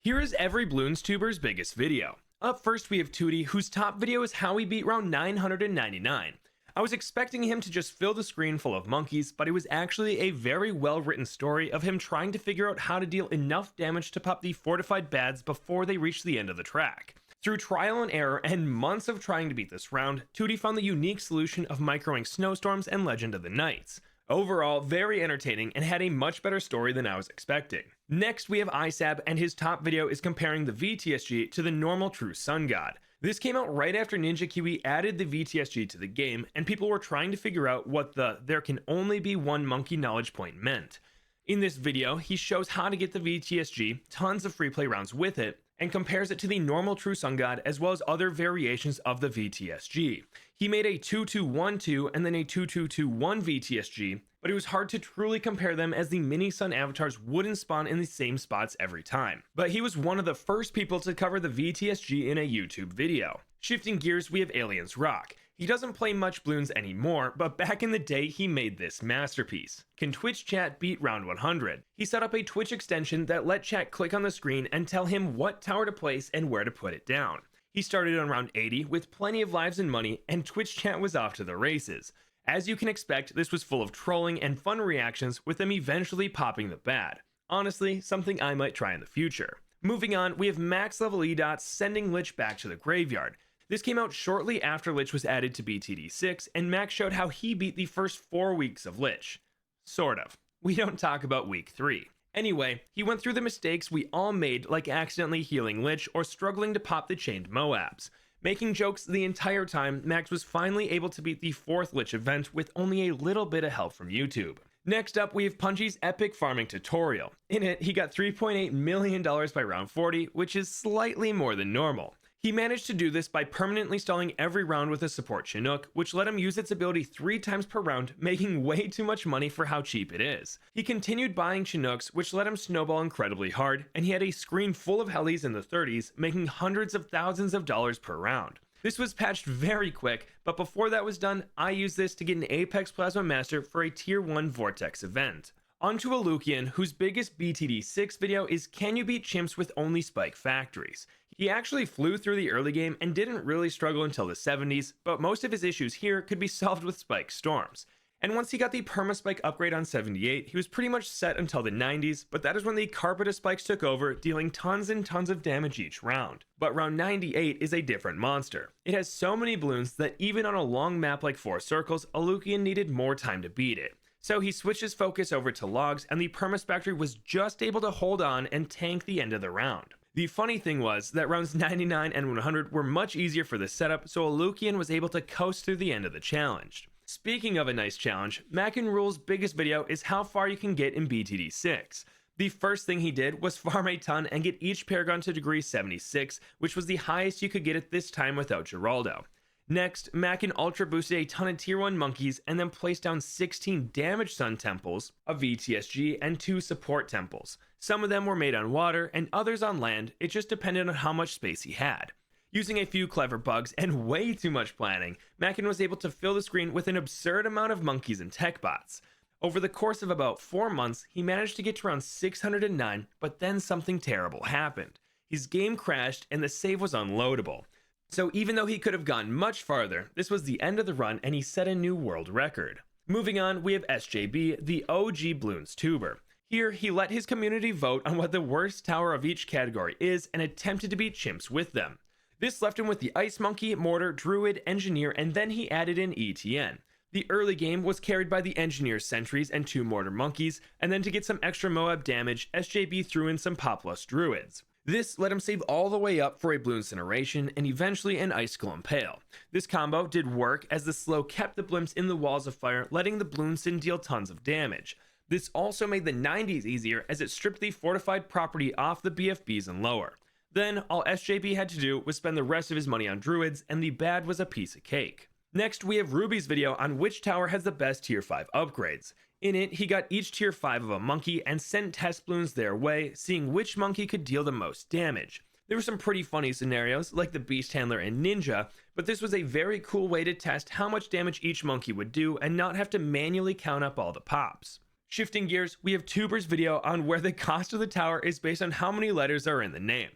Here is every BloonsTuber's biggest video. Up first we have Tewtiy, whose top video is how he beat round 999. I was expecting him to just fill the screen full of monkeys, but it was actually a very well written story of him trying to figure out how to deal enough damage to pop the fortified bads before they reach the end of the track. Through trial and error and months of trying to beat this round, Tewtiy found the unique solution of microing snowstorms and Legend of the Knights. Overall, very entertaining and had a much better story than I was expecting. Next, we have Isab, and his top video is comparing the VTSG to the normal true sun god. This came out right after Ninja Kiwi added the VTSG to the game, and people were trying to figure out what the "there can only be one monkey" knowledge point meant. In this video, he shows how to get the VTSG, tons of free play rounds with it, and compares it to the normal true sun god as well as other variations of the VTSG. He made a 2-2-1-2 and then a 2-2-2-1 VTSG, but it was hard to truly compare them as the mini sun avatars wouldn't spawn in the same spots every time. But he was one of the first people to cover the VTSG in a YouTube video. Shifting gears, we have Aliens Rock. He doesn't play much Bloons anymore, but back in the day he made this masterpiece. Can Twitch chat beat round 100? He set up a Twitch extension that let chat click on the screen and tell him what tower to place and where to put it down. He started on round 80 with plenty of lives and money, and Twitch chat was off to the races. As you can expect, this was full of trolling and fun reactions, with them eventually popping the bad. Honestly, something I might try in the future. Moving on, we have max level EDOT sending Lich back to the graveyard. This came out shortly after Lich was added to BTD6, and Max showed how he beat the first 4 weeks of Lich. Sort of. We don't talk about week 3. Anyway, he went through the mistakes we all made, like accidentally healing Lich or struggling to pop the chained Moabs. Making jokes the entire time, Max was finally able to beat the 4th Lich event with only a little bit of help from YouTube. Next up, we have Punchy's epic farming tutorial. In it, he got $3.8 million by round 40, which is slightly more than normal. He managed to do this by permanently stalling every round with a support Chinook, which let him use its ability 3 times per round, making way too much money for how cheap it is. He continued buying Chinooks, which let him snowball incredibly hard, and he had a screen full of helis in the 30s, making hundreds of thousands of dollars per round. This was patched very quick, but before that was done, I used this to get an Apex Plasma Master for a Tier 1 Vortex event. On to Alukian, whose biggest BTD6 video is "Can you beat chimps with only spike factories?" He actually flew through the early game and didn't really struggle until the 70s, but most of his issues here could be solved with spike storms. And once he got the permaspike upgrade on 78, he was pretty much set until the 90s, but that is when the carpet of spikes took over, dealing tons and tons of damage each round. But round 98 is a different monster. It has so many Bloons that even on a long map like 4 circles, Alukian needed more time to beat it. So he switched his focus over to logs, and the permaspectry was just able to hold on and tank the end of the round. The funny thing was that rounds 99 and 100 were much easier for this setup, so Alukian was able to coast through the end of the challenge. Speaking of a nice challenge, Mac'n'Rule's biggest video is how far you can get in BTD6. The first thing he did was farm a ton and get each Paragon to degree 76, which was the highest you could get at this time without Geraldo. Next, Mac'N ultra boosted a ton of tier 1 monkeys and then placed down 16 damage sun temples, a VTSG, and 2 support temples. Some of them were made on water and others on land, it just depended on how much space he had. Using a few clever bugs and way too much planning, Mac'N was able to fill the screen with an absurd amount of monkeys and tech bots. Over the course of about 4 months, he managed to get to around 609, but then something terrible happened. His game crashed and the save was unloadable. So even though he could have gone much farther, this was the end of the run and he set a new world record. Moving on, we have SJB, the OG BloonsTuber. Here, he let his community vote on what the worst tower of each category is and attempted to beat chimps with them. This left him with the Ice Monkey, Mortar, Druid, Engineer, and then he added in ETN. The early game was carried by the Engineer's Sentries and 2 Mortar Monkeys, and then to get some extra Moab damage, SJB threw in some Populous Druids. This let him save all the way up for a Bloon Incineration and eventually an Icicle Impale. This combo did work as the slow kept the blimps in the walls of fire, letting the Bloonsin deal tons of damage. This also made the 90s easier as it stripped the fortified property off the BFBs and lower. Then all SJB had to do was spend the rest of his money on Druids, and the bad was a piece of cake. Next, we have Ruby's video on which tower has the best tier 5 upgrades. In it, he got each tier 5 of a monkey and sent test Bloons their way, seeing which monkey could deal the most damage. There were some pretty funny scenarios, like the Beast Handler and Ninja, but this was a very cool way to test how much damage each monkey would do and not have to manually count up all the pops. Shifting gears, we have Tuber's video on where the cost of the tower is based on how many letters are in the name.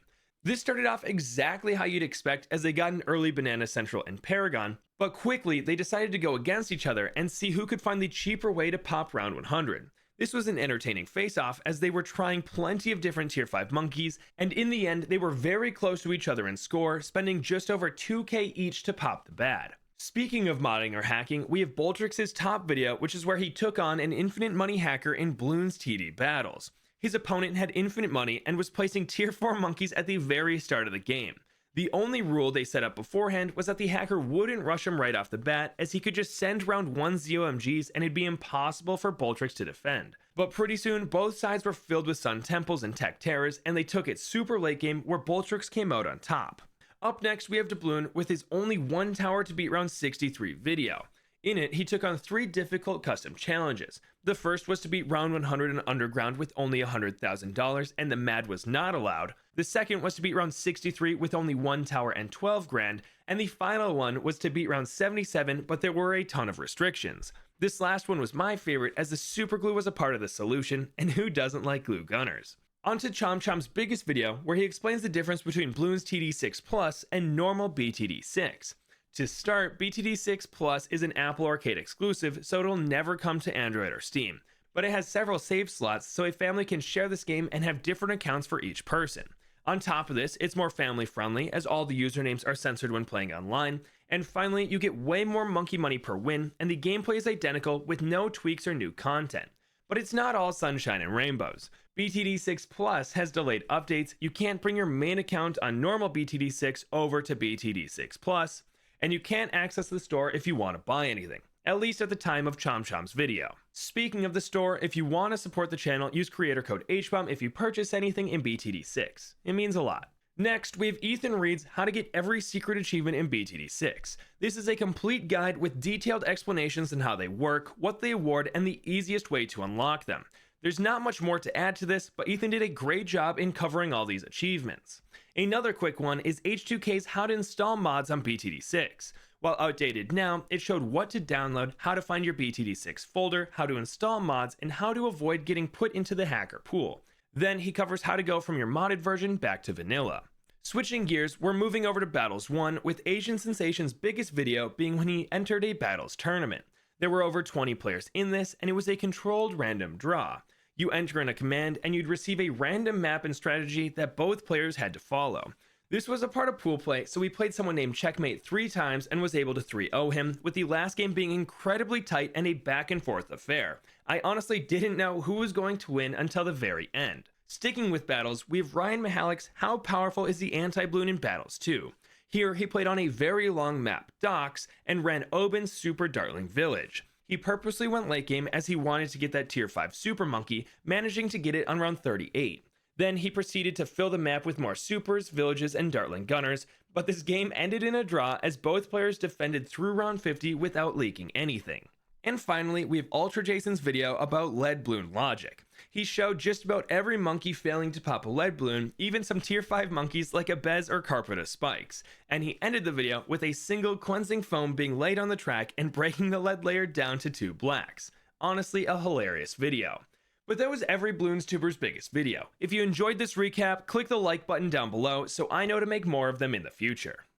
This started off exactly how you'd expect as they got an early Banana Central and Paragon, but quickly they decided to go against each other and see who could find the cheaper way to pop round 100. This was an entertaining face-off as they were trying plenty of different tier 5 monkeys, and in the end they were very close to each other in score, spending just over 2k each to pop the bad. Speaking of modding or hacking, we have Boltrix's top video, which is where he took on an infinite money hacker in Bloons TD battles. His opponent had infinite money and was placing tier 4 monkeys at the very start of the game. The only rule they set up beforehand was that the hacker wouldn't rush him right off the bat, as he could just send round 1 ZOMGs and it'd be impossible for Boltrix to defend. But pretty soon, both sides were filled with Sun Temples and Tech Terrors, and they took it super late game where Boltrix came out on top. Up next, we have Bloon with his only 1 tower to beat round 63 video. In it, he took on 3 difficult custom challenges. The first was to beat round 100 in Underground with only $100,000 and the Mad was not allowed. The second was to beat round 63 with only 1 tower and 12 grand. And the final one was to beat round 77, but there were a ton of restrictions. This last one was my favorite as the super glue was a part of the solution, and who doesn't like glue gunners? On to Chom's biggest video, where he explains the difference between Bloons TD 6 Plus and normal BTD 6. To start, BTD 6 Plus is an Apple Arcade exclusive, so it'll never come to Android or Steam. But it has several save slots, so a family can share this game and have different accounts for each person. On top of this, it's more family friendly, as all the usernames are censored when playing online. And finally, you get way more monkey money per win, and the gameplay is identical with no tweaks or new content. But it's not all sunshine and rainbows. BTD 6 Plus has delayed updates, you can't bring your main account on normal BTD 6 over to BTD 6 Plus, and you can't access the store if you want to buy anything, at least at the time of Chom's video. Speaking of the store, if you want to support the channel, use creator code Hbomb if you purchase anything in BTD 6. It means a lot. Next, we have Ethan Reed's How to Get Every Secret Achievement in BTD 6. This is a complete guide with detailed explanations on how they work, what they award, and the easiest way to unlock them. There's not much more to add to this, but Ethan did a great job in covering all these achievements. Another quick one is H2K's How to Install Mods on BTD 6. While outdated now, it showed what to download, how to find your BTD 6 folder, how to install mods, and how to avoid getting put into the hacker pool. Then he covers how to go from your modded version back to vanilla. Switching gears, we're moving over to Battles 1, with Asian Sensation's biggest video being when he entered a Battles tournament. There were over 20 players in this, and it was a controlled random draw. You enter in a command, and you'd receive a random map and strategy that both players had to follow. This was a part of pool play, so we played someone named Checkmate 3 times and was able to 3-0 him, with the last game being incredibly tight and a back and forth affair. I honestly didn't know who was going to win until the very end. Sticking with battles, we have Ryan Mihalik's How Powerful is the Anti-Bloon in Battles 2. Here, he played on a very long map, Docks, and ran Hbomb Super Dartling Village. He purposely went late game as he wanted to get that tier 5 Super Monkey, managing to get it on round 38. Then he proceeded to fill the map with more supers, villages, and Dartling Gunners, but this game ended in a draw as both players defended through round 50 without leaking anything. And finally, we have Ultra Jason's video about Lead Bloon Logic. He showed just about every monkey failing to pop a lead bloon, even some tier 5 monkeys like a Bez or Carpeta Spikes. And he ended the video with a single cleansing foam being laid on the track and breaking the lead layer down to 2 blacks. Honestly, a hilarious video. But that was every BloonsTuber's biggest video. If you enjoyed this recap, click the like button down below so I know to make more of them in the future.